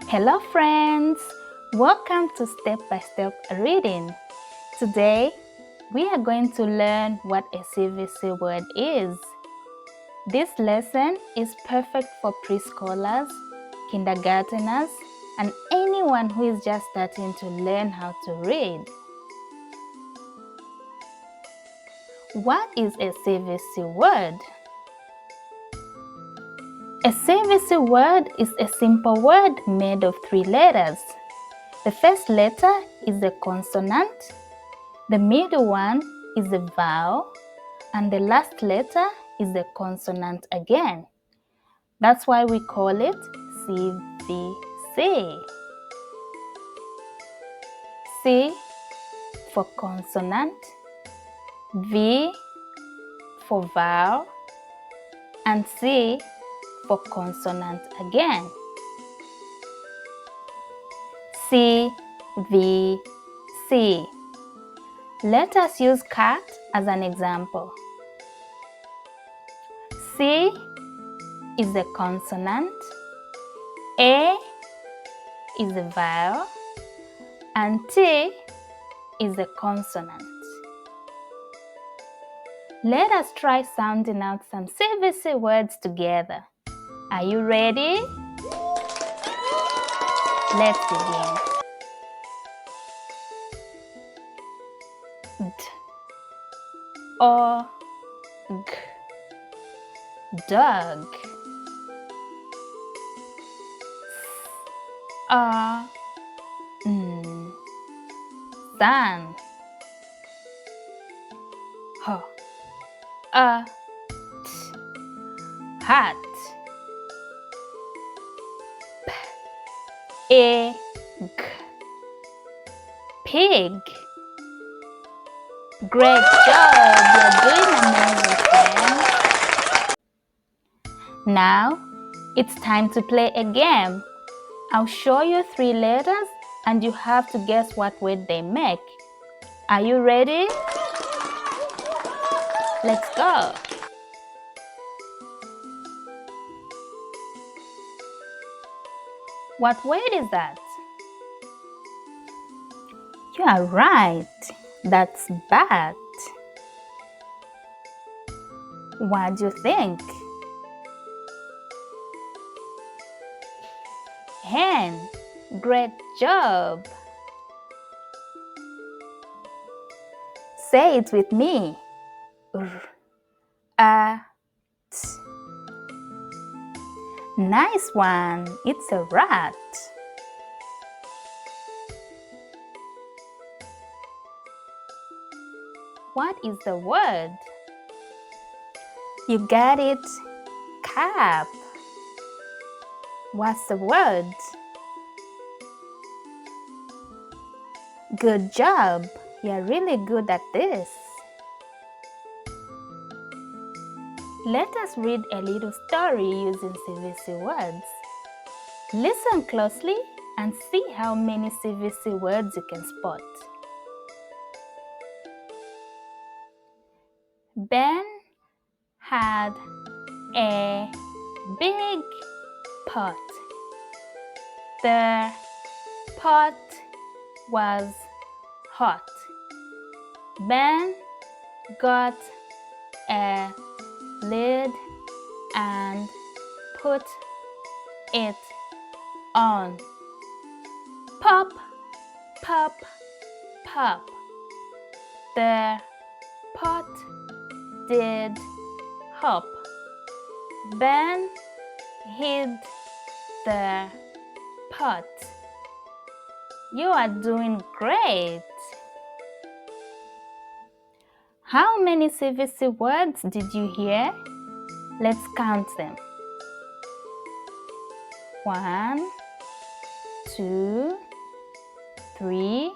Hello friends! Welcome to Step by Step Reading. Today, we are going to learn what a CVC word is. This lesson is perfect for preschoolers, kindergarteners, and anyone who is just starting to learn how to read. What is a CVC word? A CVC word is a simple word made of 3 letters. The first letter is a consonant, the middle one is a vowel, and the last letter is a consonant again. That's why we call it CVC. C for consonant, V for vowel, and C for consonant again. CVC. Let us use cat as an example. C is a consonant, A is a vowel, and T is a consonant. Let us try sounding out some CVC words together. Are you ready? Let's begin. D, O, G, dog. S, N, sun. H, T, hat. P, G, pig. Great job! You're doing amazing, friends. Now, it's time to play a game. I'll show you 3 letters and you have to guess what word they make. Are you ready? Let's go! What word is that? You are right. That's bat. What do you think? Hen. Great job. Say it with me. T. Nice one. It's a rat. What is the word? You got it. Cap. What's the word? Good job. You're really good at this. Let us read a little story using CVC words. Listen closely and see how many CVC words you can spot. Ben had a big pot. The pot was hot. Ben got a lid and put it on. Pop, pop, pop. The pot did hop. Ben hid the pot. You are doing great. How many CVC words did you hear? Let's count them. 1, 2, 3,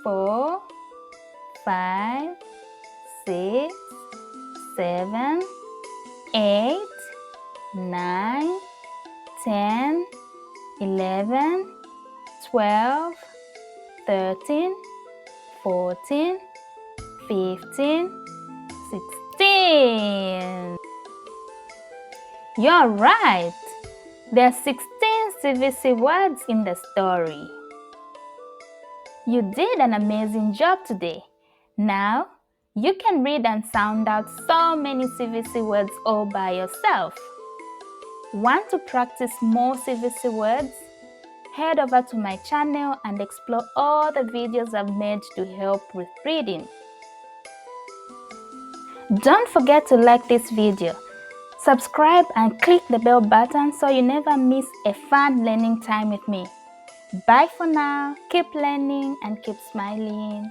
4, 5, 6, 7, 8, 9, 10, 11, 12, 13, 14, 15, 16. You're right. There are 16 CVC words in the story. You did an amazing job today. Now, you can read and sound out so many CVC words all by yourself. Want to practice more CVC words? Head over to my channel and explore all the videos I've made to help with reading. Don't forget to like this video, subscribe and click the bell button so you never miss a fun learning time with me. Bye for now, keep learning and keep smiling.